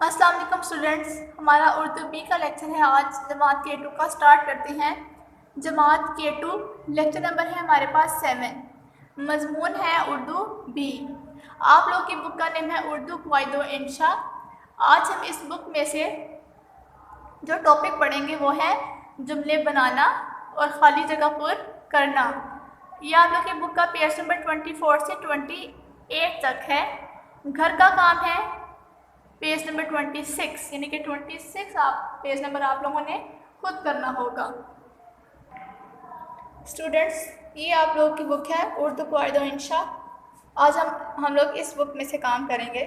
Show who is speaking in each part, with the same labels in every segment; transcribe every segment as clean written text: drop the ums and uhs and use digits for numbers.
Speaker 1: अस्सलाम वालेकुम स्टूडेंट्स, हमारा उर्दू बी का लेक्चर है। आज जमात के टू का स्टार्ट करते हैं। जमात के टू लेक्चर नंबर है हमारे पास 7। मजमून है उर्दू बी। आप लोग की बुक का नेम है उर्दू क़वाइद व इंशा। आज हम इस बुक में से जो टॉपिक पढ़ेंगे वो है जुमले बनाना और ख़ाली जगह पर करना। ये आप लोग की बुक का पेज नंबर 24 से 28 तक है। घर का काम है पेज नंबर 26, यानी कि 26 पेज नंबर आप लोगों ने खुद करना होगा। स्टूडेंट्स, ये आप लोगों की बुक है उर्दू क़वाइद व इंशा। आज हम लोग इस बुक में से काम करेंगे।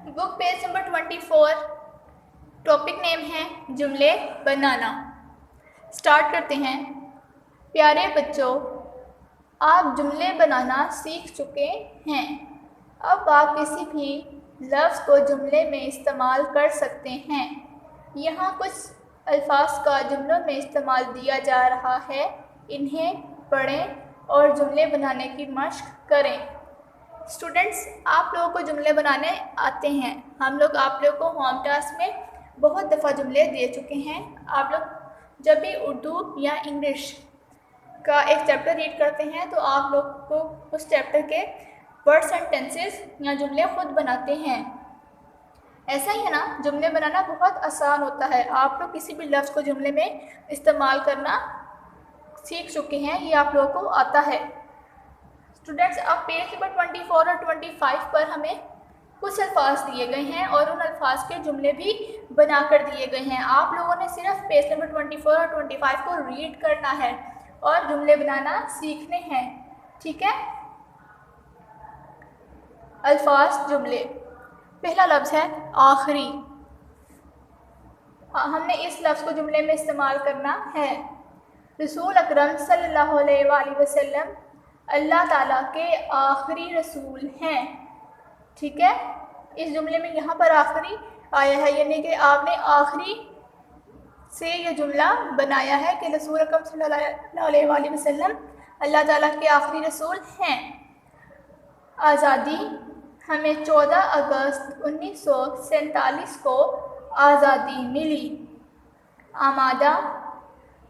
Speaker 1: Book page number 24, topic name है जुमले बनाना। स्टार्ट करते हैं। प्यारे बच्चों, आप जुमले बनाना सीख चुके हैं। अब आप किसी भी लफ्ज़ को जुमले में इस्तेमाल कर सकते हैं। यहाँ कुछ अल्फाज का जुमलों में इस्तेमाल दिया जा रहा है, इन्हें पढ़ें और जुमले बनाने की मशक करें। स्टूडेंट्स, आप लोगों को जुमले बनाने आते हैं। हम लोग आप लोगों को होम टास्क में बहुत दफ़ा जुमले दे चुके हैं। आप लोग जब भी उर्दू या इंग्लिश का एक चैप्टर रीड करते हैं तो आप लोग को उस चैप्टर के वर्ड सेंटेंसेस या जुमले खुद बनाते हैं। ऐसा ही है ना, जुमले बनाना बहुत आसान होता है। आप लोग किसी भी लफ्ज़ को जुमले में इस्तेमाल करना सीख चुके हैं, ये आप लोगों को आता है। स्टूडेंट्स, अब पेज नंबर 24 और 25 पर हमें कुछ अल्फाज दिए गए हैं और उन अल्फाज के जुमले भी बना कर दिए गए हैं। आप लोगों ने सिर्फ पेज नंबर 24 और 25 को रीड करना है और जुमले बनाना सीखने हैं, ठीक है। अल्फाज जुमले। पहला लफ्ज़ है आखिरी। हमने इस लफ्ज़ को जुमले में इस्तेमाल करना है। रसूल अकरम सल्लल्लाहु अलैहि वसल्लम अल्लाह ताला के आखिरी रसूल हैं, ठीक है। इस जुमले में यहाँ पर आखिरी आया है, यानी कि आपने आखिरी से ये जुमला बनाया है कि रसूल अकरम सल्लल्लाहु अलैहि वसल्लम अल्लाह ताला के आखिरी रसूल हैं। आज़ादी। हमें 14 अगस्त 1947 को आज़ादी मिली। आमादा।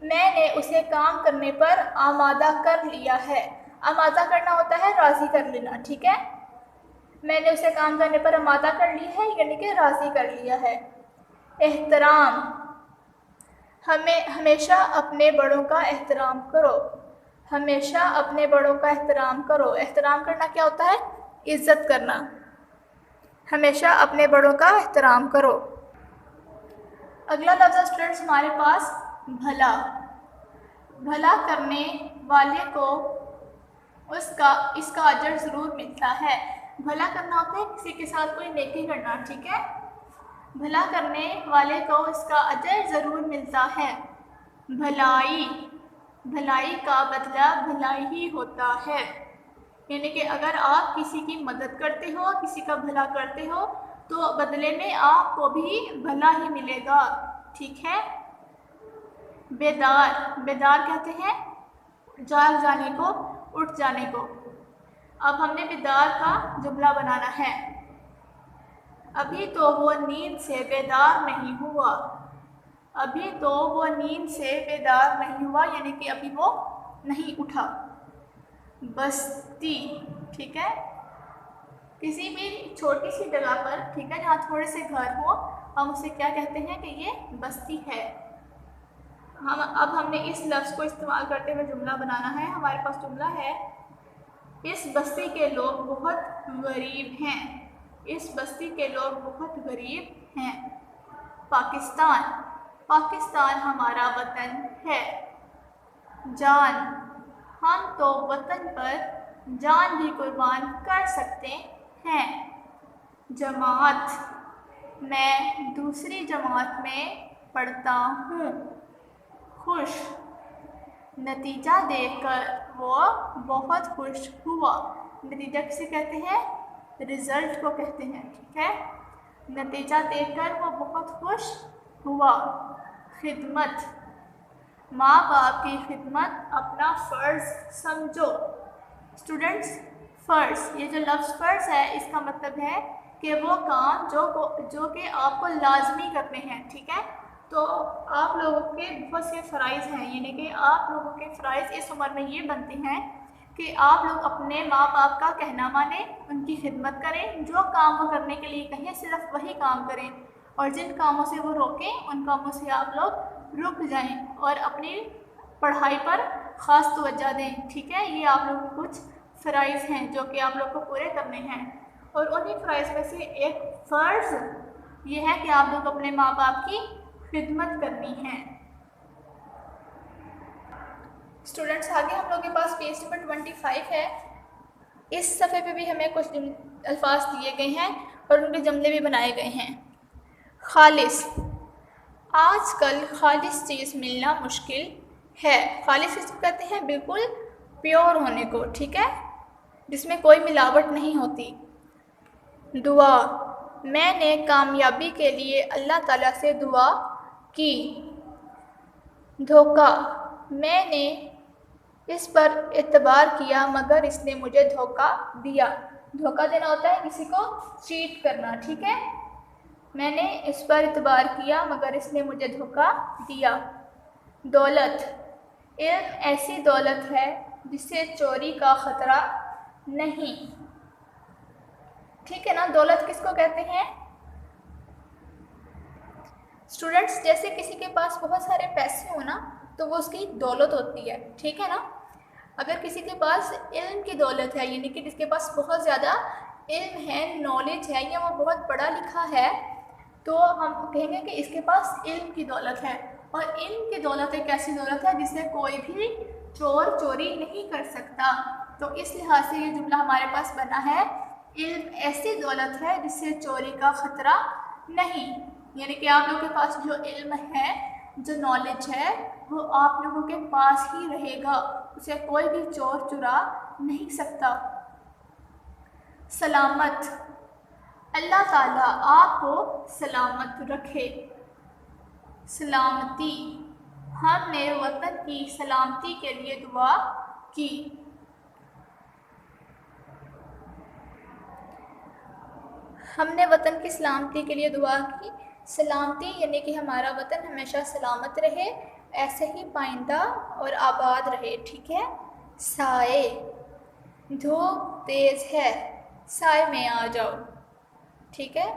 Speaker 1: मैंने उसे काम करने पर आमादा कर लिया है। आमादा करना होता है राज़ी कर लेना, ठीक है। मैंने उसे काम करने पर आमादा कर लिया है, यानी कि राज़ी कर लिया है। एहतराम। हमें हमेशा अपने बड़ों का एहतराम करो। हमेशा अपने बड़ों का एहतराम करो। एहतराम करना क्या होता है? इज़्ज़त करना। हमेशा अपने बड़ों का एहतराम करो। अगला लफ्ज़ स्टूडेंट्स हमारे पास भला। भला करने वाले को इसका अजर ज़रूर मिलता है। भला करना होता है किसी के साथ कोई नेकी करना, ठीक है। भला करने वाले को इसका अजर ज़रूर मिलता है। भलाई। भलाई का बदला भलाई ही होता है, यानी कि अगर आप किसी की मदद करते हो, किसी का भला करते हो, तो बदले में आपको भी भला ही मिलेगा, ठीक है। बेदार। बेदार कहते हैं जाग जाने को, उठ जाने को। अब हमने बेदार का जुमला बनाना है। अभी तो वो नींद से बेदार नहीं हुआ। अभी तो वो नींद से बेदार नहीं हुआ, यानी कि अभी वो नहीं उठा। बस्ती, ठीक है। किसी भी छोटी सी जगह पर, ठीक है, जहाँ थोड़े से घर हो, हम उसे क्या कहते हैं कि ये बस्ती है। अब हमने इस लफ्ज़ को इस्तेमाल करते हुए जुमला बनाना है। हमारे पास जुमला है, इस बस्ती के लोग बहुत गरीब हैं। इस बस्ती के लोग बहुत गरीब हैं। पाकिस्तान। पाकिस्तान हमारा वतन है। जान। हम तो वतन पर जान भी कुर्बान कर सकते हैं। जमात। मैं दूसरी जमात में पढ़ता हूँ। खुश। नतीजा देखकर वो बहुत खुश हुआ। नतीजा किसे कहते हैं? रिज़ल्ट को कहते हैं, ठीक है। नतीजा देखकर वो बहुत खुश हुआ। खिदमत। माँ बाप की खिदमत अपना फ़र्ज़ समझो। स्टूडेंट्स, फ़र्ज़, ये जो लफ्ज़ फ़र्ज़ है इसका मतलब है कि वो काम जो कि आपको लाजमी करने हैं, ठीक है। तो आप लोगों के बहुत से फ़राइज़ हैं, यानी कि आप लोगों के फ़राइज़ इस उम्र में ये बनते हैं कि आप लोग अपने माँ बाप का कहना मानें, उनकी खिदमत करें, जो काम वो करने के लिए कहें सिर्फ वही काम करें, और जिन कामों से वो रोकें उन कामों से आप लोग रुक जाएं और अपनी पढ़ाई पर ख़ास तवज्जो दें, ठीक है। ये आप लोगों को कुछ फ़राइज़ हैं जो कि आप लोग को पूरे करने हैं, और उन्हीं फ़राइज़ में से एक फ़र्ज़ ये है कि आप लोग अपने माँ बाप की खिदमत करनी है। स्टूडेंट्स, आगे हम लोग के पास पेज नंबर 25 है। इस सफ़े पे भी हमें कुछ अल्फाज दिए गए हैं और उनके जुमले भी बनाए गए हैं। खालिस, आजकल खालिस चीज़ मिलना मुश्किल है। खालिस किसको कहते हैं? बिल्कुल प्योर होने को, ठीक है, जिसमें कोई मिलावट नहीं होती। दुआ, मैंने कामयाबी के लिए अल्लाह ताला से दुआ की। धोखा, मैंने इस पर एतबार किया मगर इसने मुझे धोखा दिया। धोखा देना होता है किसी को चीट करना, ठीक है। मैंने इस पर एतबार किया मगर इसने मुझे धोखा दिया। दौलत, इल्म ऐसी दौलत है जिससे चोरी का ख़तरा नहीं, ठीक है ना। दौलत किसको कहते हैं स्टूडेंट्स? जैसे किसी के पास बहुत सारे पैसे हो ना तो वो उसकी दौलत होती है, ठीक है ना। अगर किसी के पास इल्म की दौलत है, यानी कि जिसके पास बहुत ज़्यादा इल्म है, नॉलेज है, या वो बहुत पढ़ा लिखा है, तो हम कहेंगे कि इसके पास इल्म की दौलत है। और इल्म की दौलत एक ऐसी दौलत है जिससे कोई भी चोर चोरी नहीं कर सकता। तो इस लिहाज से ये जुमला हमारे पास बना है, इल्म ऐसी दौलत है जिससे चोरी का ख़तरा नहीं, यानी कि आप लोगों के पास जो इल्म है, जो नॉलेज है, वो आप लोगों के पास ही रहेगा, उसे कोई भी चोर चुरा नहीं सकता। सलामत, अल्लाह ताला आपको सलामत रखे। सलामती, हमने वतन की सलामती के लिए दुआ की। हमने वतन की सलामती के लिए दुआ की। सलामती यानी कि हमारा वतन हमेशा सलामत रहे, ऐसे ही पाइंदा और आबाद रहे, ठीक है। साए, धूप तेज़ है, साए में आ जाओ, ठीक है।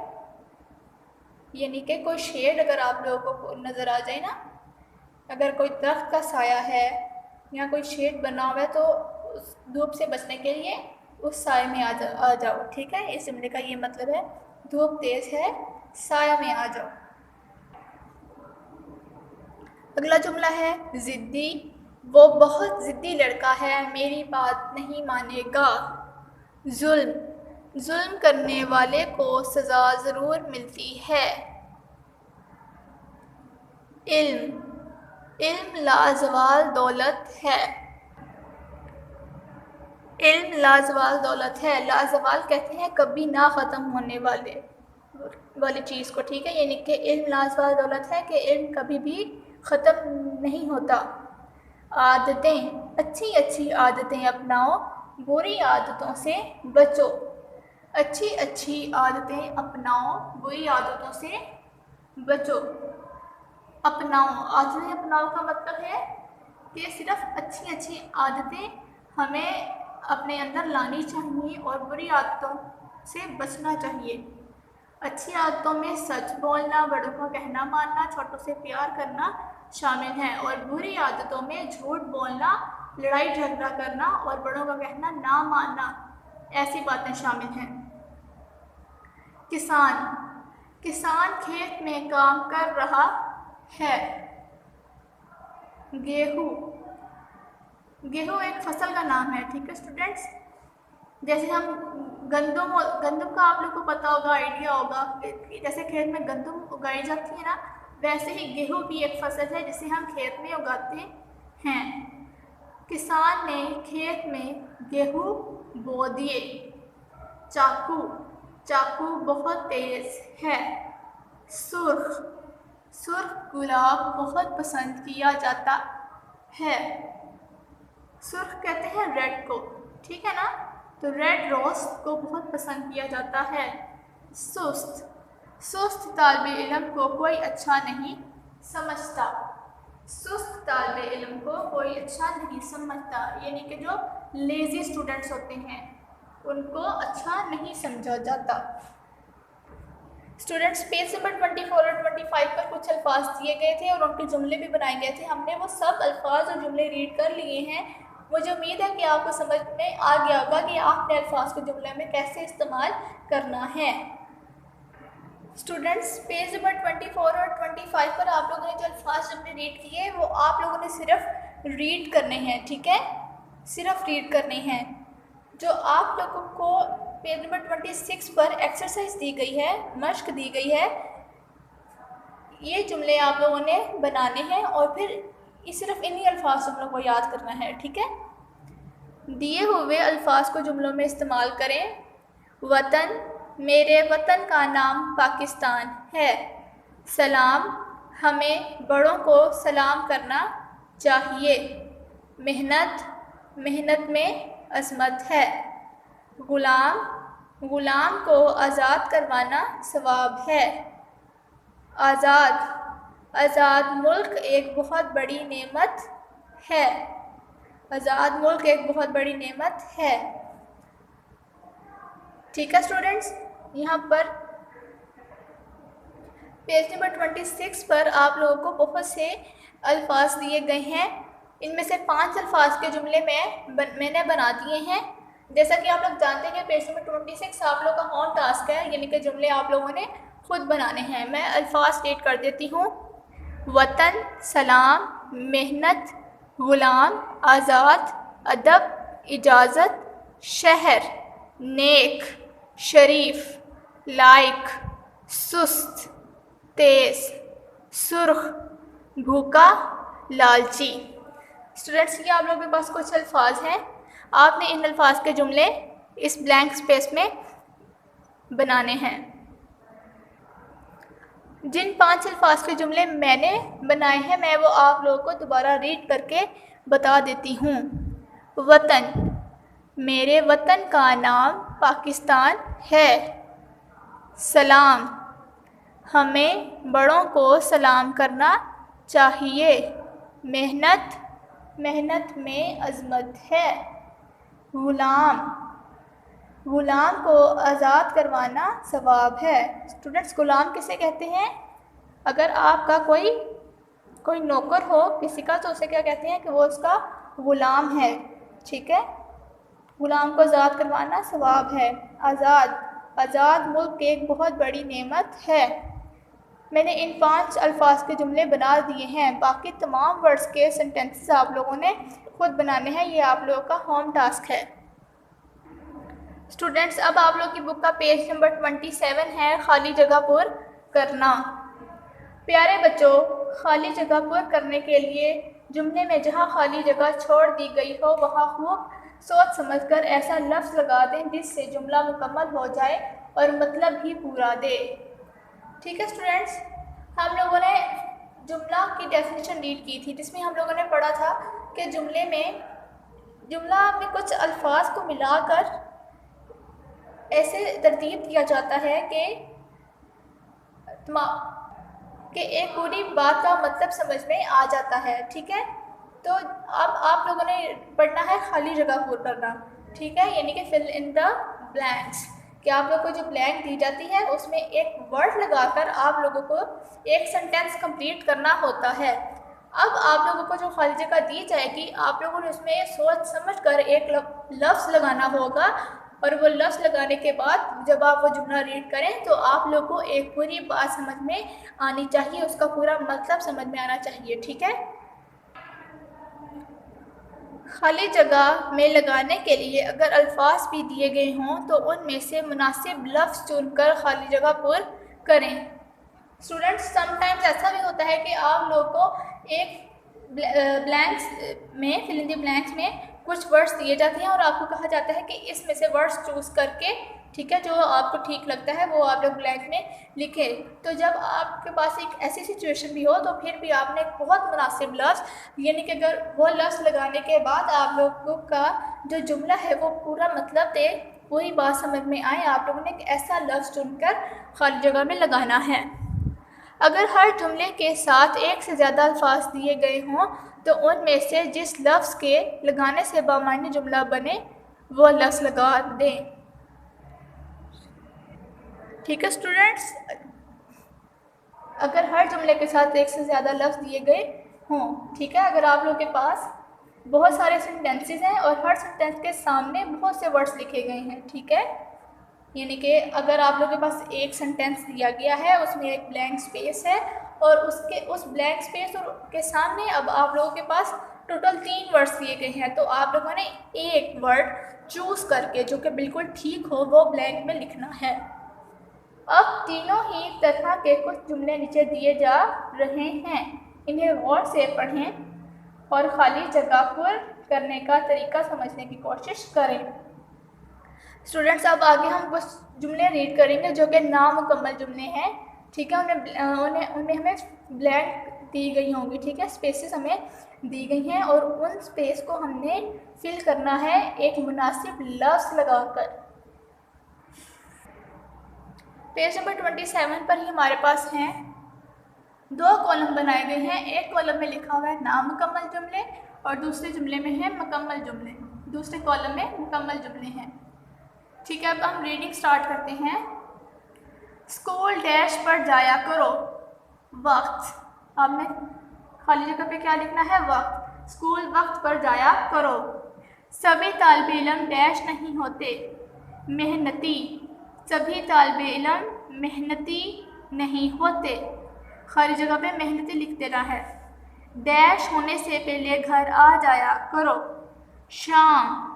Speaker 1: यानी कि कोई शेड अगर आप लोगों को नज़र आ जाए ना, अगर कोई दरख्त का साया है या कोई शेड बना हुआ है तो उस धूप से बचने के लिए उस साए में आ जाओ, ठीक है। इस जुमले का ये मतलब है, धूप तेज़ है, साया में आ जाओ। अगला जुमला है ज़िद्दी, वो बहुत ज़िद्दी लड़का है, मेरी बात नहीं मानेगा। जुल्म, जुल्म करने वाले को सज़ा ज़रूर मिलती है। इल्म, इल्म लाजवाल दौलत है। इल्म लाजवाल दौलत है। लाजवाल कहते हैं कभी ना ख़त्म होने वाली चीज़ को, ठीक है। यानी कि इल्म लाजवाल दौलत है कि इल्म कभी भी ख़त्म नहीं होता। आदतें, अच्छी अच्छी आदतें अपनाओ, बुरी आदतों से बचो। अच्छी अच्छी आदतें अपनाओ, बुरी आदतों से बचो। अपनाओ, आदतें अपनाओ का मतलब है कि सिर्फ अच्छी अच्छी आदतें हमें अपने अंदर लानी चाहिए और बुरी आदतों से बचना चाहिए। अच्छी आदतों में सच बोलना, बड़ों का कहना मानना, छोटों से प्यार करना शामिल है, और बुरी आदतों में झूठ बोलना, लड़ाई झगड़ा करना और बड़ों का कहना ना मानना, ऐसी बातें शामिल हैं। किसान, किसान खेत में काम कर रहा है। गेहूँ, गेहूँ एक फसल का नाम है, ठीक है स्टूडेंट्स। जैसे हम गंदम का आप लोग को पता होगा, आइडिया होगा, जैसे खेत में गंदम उगाई जाती है ना, वैसे ही गेहूँ भी एक फसल है जिसे हम खेत में उगाते हैं। किसान ने खेत में गेहूँ बो दिए। चाकू, चाकू बहुत तेज़ है। सुर्ख, सुर्ख गुलाब बहुत पसंद किया जाता है। सुर्ख कहते हैं रेड को, ठीक है ना। तो रेड रोज़ को बहुत पसंद किया जाता है। सुस्त, सुस्त तालिब इल्म को कोई अच्छा नहीं समझता। सुस्त तालिब इल्म को कोई अच्छा नहीं समझता, यानी कि जो लेज़ी स्टूडेंट्स होते हैं उनको अच्छा नहीं समझा जाता। स्टूडेंट्स, पेज नंबर 24 और 25 पर कुछ अल्फाज दिए गए थे और उनके जुमले भी बनाए गए थे। हमने वो सब अल्फाज और जुमले रीड कर लिए हैं। मुझे उम्मीद है कि आपको समझ में आ गया होगा कि आपने अल्फाज को जुमले में कैसे इस्तेमाल करना है। स्टूडेंट्स, पेज नंबर 24 और 25 पर आप लोगों ने जो अल्फाज जुमले रीड किए वो आप लोगों ने सिर्फ रीड करने हैं, ठीक है, सिर्फ रीड करने हैं। जो आप लोगों को पेज नंबर 26 पर एक्सरसाइज दी गई है, मश्क दी गई है, ये जुमले आप लोगों ने बनाने हैं और फिर सिर्फ इन्हीं अल्फाज जुमलों को याद करना है, ठीक है। दिए हुए अल्फाज को जुमलों में इस्तेमाल करें। वतन, मेरे वतन का नाम पाकिस्तान है। सलाम, हमें बड़ों को सलाम करना चाहिए। मेहनत, मेहनत में अज़मत है। ग़ुलाम, ग़ुलाम को आज़ाद करवाना सवाब है। आज़ाद, आज़ाद मुल्क एक बहुत बड़ी नेमत है। आज़ाद मुल्क एक बहुत बड़ी नेमत है। ठीक है स्टूडेंट्स, यहाँ पर पेज नंबर 26 पर आप लोगों को बहुत से अल्फाज दिए गए हैं। इनमें से 5 अल्फाज के जुमले मैंने बना दिए हैं। जैसा कि आप लोग जानते हैं कि पेज नंबर 26 आप लोग का होम टास्क है, यानी कि जुमले आप लोगों ने खुद बनाने हैं। मैं अल्फाज रीड कर देती हूँ। वतन, सलाम, मेहनत, ग़ुलाम, आज़ाद, अदब, इजाज़त, शहर, नेक, शरीफ, लाइक, सुस्त, तेज़, सुर्ख, भूखा, लालची। स्टूडेंट्स, ये आप लोगों के पास कुछ अल्फाज हैं। आपने इन अल्फाज के जुमले इस ब्लैंक स्पेस में बनाने हैं। जिन 5 अल्फाज के जुमले मैंने बनाए हैं मैं वो आप लोगों को दोबारा रीड करके बता देती हूँ। वतन, मेरे वतन का नाम पाकिस्तान है। सलाम, हमें बड़ों को सलाम करना चाहिए। मेहनत, मेहनत में अज़मत है। ग़ुलाम, ग़ुलाम को आज़ाद करवाना सवाब है। स्टूडेंट्स, ग़ुलाम किसे कहते हैं? अगर आपका कोई नौकर हो किसी का तो उसे क्या कहते हैं कि वो उसका ग़ुलाम है, ठीक है। ग़ुलाम को आज़ाद करवाना सवाब है। आज़ाद, आज़ाद मुल्क एक बहुत बड़ी नेमत है। मैंने इन 5 अल्फाज के जुमले बना दिए हैं। बाकी तमाम वर्ड्स के सेंटेंसेस आप लोगों ने खुद बनाने हैं। ये आप लोगों का होम टास्क है। स्टूडेंट्स, अब आप लोग की बुक का पेज नंबर 27 है, खाली जगह पूर करना। प्यारे बच्चों, खाली जगह पूर करने के लिए जुमले में जहाँ खाली जगह छोड़ दी गई हो वहाँ खूब सोच समझकर ऐसा लफ्ज़ लगा दें जिससे जुमला मुकम्मल हो जाए और मतलब भी पूरा दे। ठीक है स्टूडेंट्स, हम लोगों ने जुमला की डेफिनेशन रीड की थी जिसमें हम लोगों ने पढ़ा था कि जुमला में कुछ अल्फाज को मिलाकर ऐसे तरतीब दिया जाता है कि एक पूरी बात का मतलब समझ में आ जाता है। ठीक है, तो अब आप लोगों ने पढ़ना है खाली जगह पूर करना, ठीक है, यानी कि फिल इन द ब्लैंक्स। कि आप लोग को जो ब्लैंक दी जाती है उसमें एक वर्ड लगाकर आप लोगों को एक सेंटेंस कंप्लीट करना होता है। अब आप लोगों को जो खाली जगह दी जाएगी आप लोगों ने उसमें सोच समझकर एक लफ्ज़ लगाना होगा और वो लफ्ज़ लगाने के बाद जब आप वो जुमला रीड करें तो आप लोग को एक पूरी बात समझ में आनी चाहिए, उसका पूरा मतलब समझ में आना चाहिए। ठीक है, खाली जगह में लगाने के लिए अगर अल्फाज भी दिए गए हों तो उनमें से मुनासिब लफ्ज़ चुनकर खाली जगह पूर करें। स्टूडेंट्स, समटाइम्स ऐसा भी होता है कि आप लोगों को एक ब्लैंक्स में फिल इन द ब्लैंक्स में कुछ वर्ड्स दिए जाते हैं और आपको कहा जाता है कि इसमें से वर्ड्स चूज़ करके ठीक है, जो आपको ठीक लगता है वो आप लोग ब्लैंक में लिखें। तो जब आपके पास एक ऐसी सिचुएशन भी हो तो फिर भी आपने एक बहुत मुनासिब लफ्ज़, यानी कि अगर वो लफ्ज़ लगाने के बाद आप लोगों का जो जुमला है वो पूरा मतलब दे, वही बात समझ में आए, आप लोगों ने एक ऐसा लफ्ज़ चुनकर खाली जगह में लगाना है। अगर हर जुमले के साथ एक से ज़्यादा अल्फाज दिए गए हों तो उनमें से जिस लफ्ज़ के लगाने से बामानी जुमला बने वो लफ्ज़ लगा दें। ठीक है स्टूडेंट्स, अगर हर जुमले के साथ एक से ज़्यादा लफ्ज़ दिए गए हों, ठीक है, अगर आप लोगों के पास बहुत सारे सेंटेंसेस हैं और हर सेंटेंस के सामने बहुत से वर्ड्स लिखे गए हैं, ठीक है, यानी कि अगर आप लोगों के पास एक सेंटेंस दिया गया है, उसमें एक ब्लैंक स्पेस है और उस ब्लैंक स्पेस और के सामने अब आप लोगों के पास टोटल 3 वर्ड्स दिए गए हैं, तो आप लोगों ने एक वर्ड चूज़ करके जो कि बिल्कुल ठीक हो वो ब्लैंक में लिखना है। अब तीनों ही तरह के कुछ जुमले नीचे दिए जा रहे हैं, इन्हें गौर से पढ़ें और खाली जगह पर करने का तरीका समझने की कोशिश करें। स्टूडेंट्स, अब आगे हम कुछ जुमले रीड करेंगे जो कि नामुकम्मल जुमले हैं, ठीक है, उन्हें हमें ब्लैंक दी गई होंगी, ठीक है, स्पेसेस हमें दी गई हैं और उन स्पेस को हमने फिल करना है एक मुनासिब लफ्ज़ लगाकर। पेज नंबर 27 पर ही हमारे पास हैं 2 कॉलम बनाए गए हैं। एक कॉलम में लिखा हुआ है नामुकम्मल जुमले और दूसरे जुमले में है मुकम्मल जुमले, दूसरे कॉलम में मुकम्मल जुमले हैं, ठीक है। अब हम रीडिंग स्टार्ट करते हैं। स्कूल डैश पर जाया करो, वक्त, आपने खाली जगह पे क्या लिखना है, वक्त, स्कूल वक्त पर जाया करो। सभी तालिबे इल्म डैश नहीं होते, मेहनती, सभी तालिबे इल्म मेहनती नहीं होते, खाली जगह पे मेहनती लिख देना है। डैश होने से पहले घर आ जाया करो, शाम,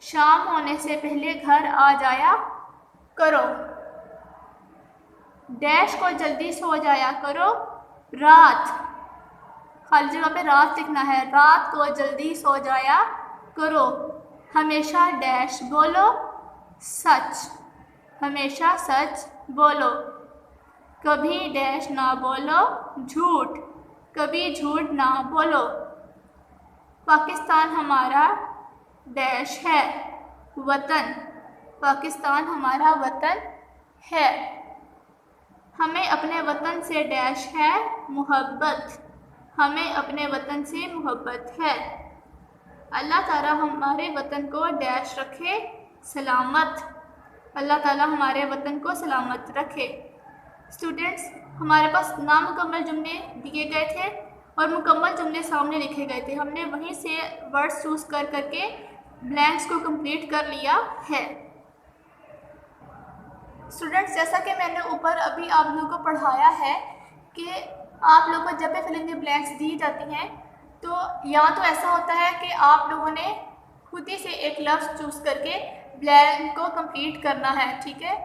Speaker 1: शाम होने से पहले घर आ जाया करो। डैश को जल्दी सो जाया करो, रात, खाली जगह पे रात लिखना है, रात को जल्दी सो जाया करो। हमेशा डैश बोलो, सच, हमेशा सच बोलो। कभी डैश ना बोलो, झूठ, कभी झूठ ना बोलो। पाकिस्तान हमारा डैश है, वतन, पाकिस्तान हमारा वतन है। हमें अपने वतन से डैश है, मोहब्बत, हमें अपने वतन से मोहब्बत है। अल्लाह ताला हमारे वतन को डैश रखे, सलामत, अल्लाह ताला हमारे वतन को सलामत रखे। स्टूडेंट्स, हमारे पास नामुकम्मल जुमले दिए गए थे और मुकम्मल जुमले सामने लिखे गए थे, हमने वहीं से वर्ड्स चूज़ कर करके ब्लैंक्स को कंप्लीट कर लिया है। स्टूडेंट्स, जैसा कि मैंने ऊपर अभी आप लोगों को पढ़ाया है कि आप लोगों को जब भी फिलिंग द ब्लैंक्स दी जाती हैं तो या तो ऐसा होता है कि आप लोगों ने खुद ही से एक लफ्ज़ चूज़ करके ब्लैंक को कंप्लीट करना है, ठीक है।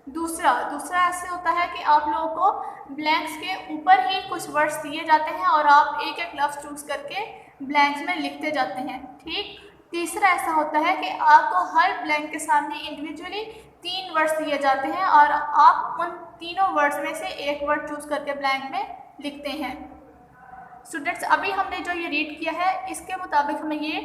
Speaker 1: दूसरा ऐसे होता है कि आप लोगों को ब्लैंक्स के ऊपर ही कुछ वर्ड्स दिए जाते हैं और आप एक एक लफ्ज़ चूज़ करके ब्लैंक्स में लिखते जाते हैं, ठीक। तीसरा ऐसा होता है कि आपको हर ब्लैंक के सामने इंडिविजुअली 3 वर्ड्स दिए जाते हैं और आप उन तीनों वर्ड्स में से एक वर्ड चूज़ करके ब्लैंक में लिखते हैं। स्टूडेंट्स, अभी हमने जो ये रीड किया है इसके मुताबिक हमें ये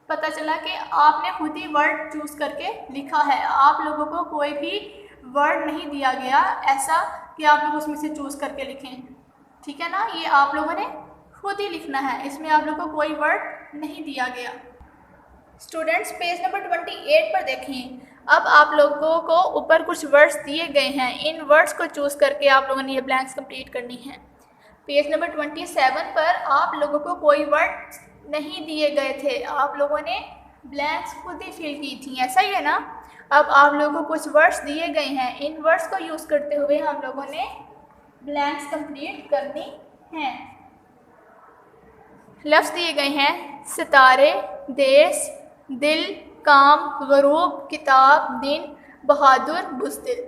Speaker 1: पता चला कि आपने खुद ही वर्ड चूज़ करके लिखा है, आप लोगों को कोई भी वर्ड नहीं दिया गया ऐसा कि आप लोग उसमें से चूज़ करके लिखें, ठीक है ना, ये आप लोगों ने खुद ही लिखना है, इसमें आप लोगों को कोई वर्ड नहीं दिया गया। स्टूडेंट्स, पेज नंबर 28 पर देखिए। अब आप लोगों को ऊपर कुछ वर्ड्स दिए गए हैं, इन वर्ड्स को चूज़ करके आप लोगों ने ये ब्लैंक्स कंप्लीट करनी है। पेज नंबर 27 पर आप लोगों को कोई वर्ड नहीं दिए गए थे, आप लोगों ने ब्लैंक्स खुद ही फिल की थी, ऐसा ही है ना। अब आप लोगों को कुछ वर्ड्स दिए गए हैं, इन वर्ड्स को यूज़ करते हुए हम लोगों ने ब्लैंक्स कंप्लीट करनी हैं। लफ्ज़ दिए गए हैं सितारे, देश, दिल, काम, गरूब, किताब, दिन, बहादुर, बुज़दिल।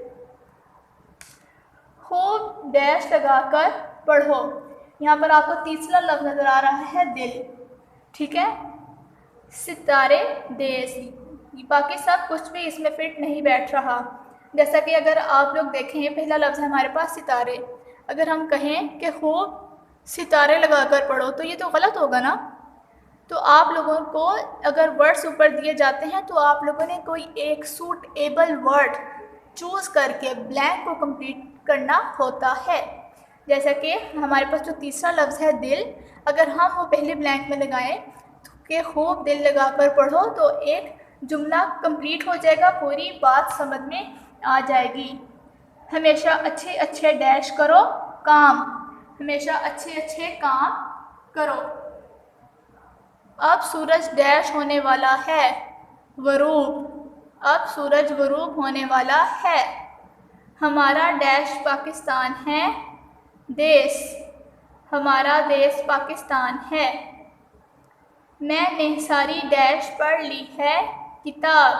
Speaker 1: खूब डैश लगाकर पढ़ो, यहाँ पर आपको तीसरा लफ्ज़ नज़र आ रहा है दिल, ठीक है। सितारे, देश, बाकी सब कुछ भी इसमें फिट नहीं बैठ रहा। जैसा कि अगर आप लोग देखें, पहला लफ्ज़ है हमारे पास सितारे। अगर हम कहें कि खूब सितारे लगाकर पढ़ो तो ये तो गलत होगा ना। तो आप लोगों को अगर वर्ड्स ऊपर दिए जाते हैं तो आप लोगों ने कोई एक सूटेबल वर्ड चूज़ करके ब्लैंक को कंप्लीट करना होता है। जैसा कि हमारे पास जो तीसरा लफ्ज़ है दिल, अगर हम वो पहले ब्लैंक में लगाएं तो कि खूब दिल लगाकर पढ़ो तो एक जुमला कंप्लीट हो जाएगा, पूरी बात समझ में आ जाएगी। हमेशा अच्छे अच्छे डैश करो काम, हमेशा अच्छे अच्छे काम करो। अब सूरज डैश होने वाला है, गरूब। अब सूरज गरूब होने वाला है। हमारा डैश पाकिस्तान है, देश। हमारा देश पाकिस्तान है। मैंने सारी डैश पढ़ ली है किताब।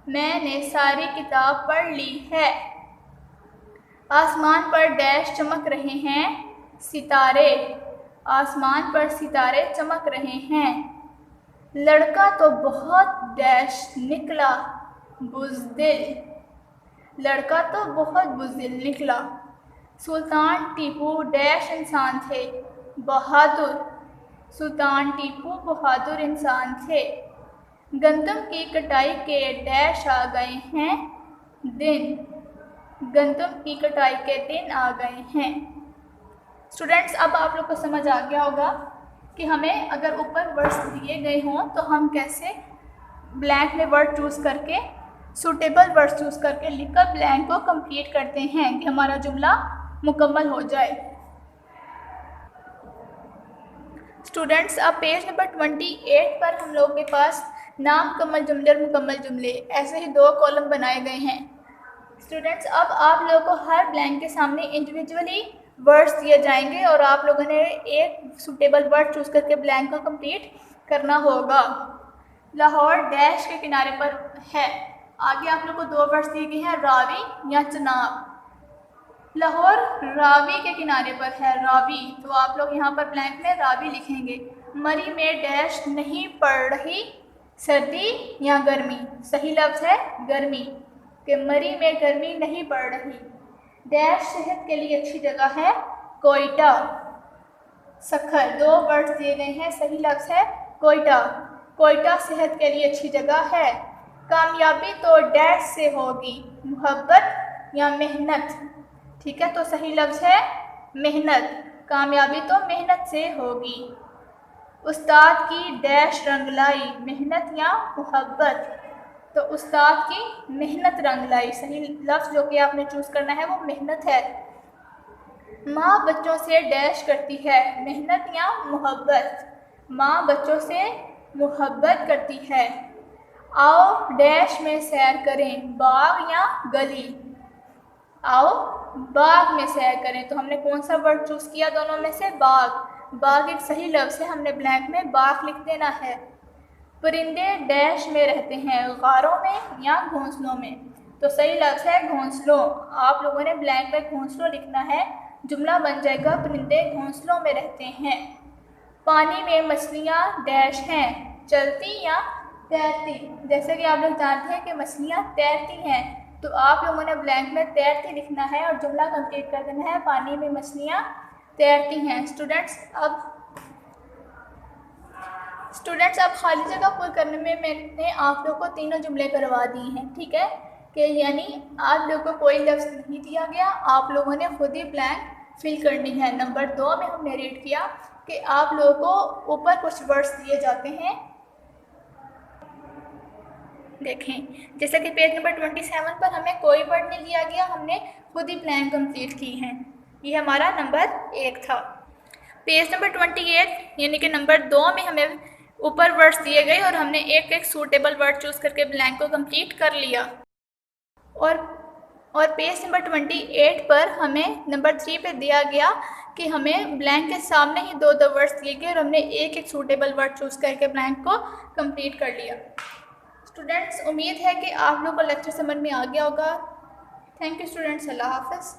Speaker 1: मैंने सारी किताब पढ़ ली है। आसमान पर डैश चमक रहे हैं, सितारे। आसमान पर सितारे चमक रहे हैं। लड़का तो बहुत डैश निकला, बुज़दिल। लड़का तो बहुत बुज़दिल निकला। सुल्तान टीपू डैश इंसान थे, बहादुर। सुल्तान टीपू बहादुर इंसान थे। गंदम की कटाई के डैश आ गए हैं दिन। गंदम की कटाई के दिन आ गए हैं। स्टूडेंट्स, अब आप लोग को समझ आ गया होगा कि हमें अगर ऊपर वर्ड्स दिए गए हों तो हम कैसे ब्लैंक में वर्ड चूज़ करके, सूटेबल वर्ड चूज़ करके लिखकर ब्लैंक को कंप्लीट करते हैं कि हमारा जुमला मुकम्मल हो जाए। स्टूडेंट्स, अब पेज नंबर 28 पर हम लोगों के पास नामुकम्मल जुमले और मुकम्मल जुमले ऐसे ही 2 कॉलम बनाए गए हैं। स्टूडेंट्स, अब आप लोगों को हर ब्लैंक के सामने इंडिविजुअली वर्ड्स दिए जाएंगे और आप लोगों ने एक सूटेबल वर्ड चूज़ करके ब्लैंक को कंप्लीट करना होगा। लाहौर डैश के किनारे पर है। आगे आप लोग को 2 वर्ड्स दिए गए हैं, रावी या चनाब। लाहौर रावी के किनारे पर है, रावी। तो आप लोग यहाँ पर ब्लैंक में रावी लिखेंगे। मरी में डैश नहीं पड़ रही, सर्दी या गर्मी। सही लफ्ज़ है गर्मी, कि मरी में गर्मी नहीं पड़ रही। डैश सेहत के लिए अच्छी जगह है, कोयटा। सखर, 2 वर्ड्स दिए गए हैं, सही लफ्ज़ है कोयटा। कोयटा सेहत के लिए अच्छी जगह है। कामयाबी तो डैश से होगी, मोहब्बत या मेहनत। ठीक है, तो सही लफ्ज़ है मेहनत। कामयाबी तो मेहनत से होगी। उस्ताद की डैश रंग लाई, मेहनत या मोहब्बत। तो उस्ताद की मेहनत रंग लाई। सही लफ्ज़ जो कि आपने चूज़ करना है वो मेहनत है। माँ बच्चों से डैश करती है, मेहनत या मोहब्बत। माँ बच्चों से मोहब्बत करती है। आओ डैश में सैर करें, बाग या गली। आओ बाग में सैर करें। तो हमने कौन सा वर्ड चूज़ किया दोनों में से? बाग। बाग एक सही लफ्ज़ है, हमने ब्लैंक में बाग लिख देना है। परिंदे डैश में रहते हैं, गारों में या घोंसलों में। तो सही लफ्ज़ है घोंसलों। आप लोगों ने ब्लैंक में घोंसलों लिखना है, जुमला बन जाएगा परिंदे घोंसलों में रहते हैं। पानी में मछलियाँ डैश हैं, चलती या तैरती। जैसे कि आप लोग जानते हैं कि मछलियाँ तैरती हैं, तो आप लोगों ने ब्लैंक में तैरती लिखना है और जुमला कंप्लीट कर देना है, पानी में मछलियाँ तैरती हैं। स्टूडेंट्स, अब खाली जगह पूरी करने में मैंने आप लोग को तीनों जुमले करवा दिए हैं। ठीक है, कि यानी आप लोगों को कोई लफ्ज़ नहीं दिया गया, आप लोगों ने खुद ही ब्लैंक फिल करनी है। नंबर 2 में हमने रीड किया कि आप लोगों को ऊपर कुछ वर्ड्स दिए जाते हैं। देखें, जैसे कि पेज नंबर 27 पर हमें कोई वर्ड नहीं दिया गया, हमने खुद ही ब्लैंक कंप्लीट की हैं। ये हमारा नंबर 1 था। पेज नंबर 28 यानी कि नंबर 2 में हमें ऊपर वर्ड्स दिए गए और हमने एक एक सूटेबल वर्ड चूज़ करके ब्लैंक को कंप्लीट कर लिया। और पेज नंबर 28 पर हमें नंबर 3 पे दिया गया कि हमें ब्लैंक के सामने ही 2 वर्ड्स दिए गए और हमने एक एक सूटेबल वर्ड चूज़ करके ब्लैंक को कंप्लीट कर लिया। स्टूडेंट्स, उम्मीद है कि आप लोगों को लेक्चर समझ में आ गया होगा। थैंक यू स्टूडेंट्स, अल्लाह हाफ़िज़।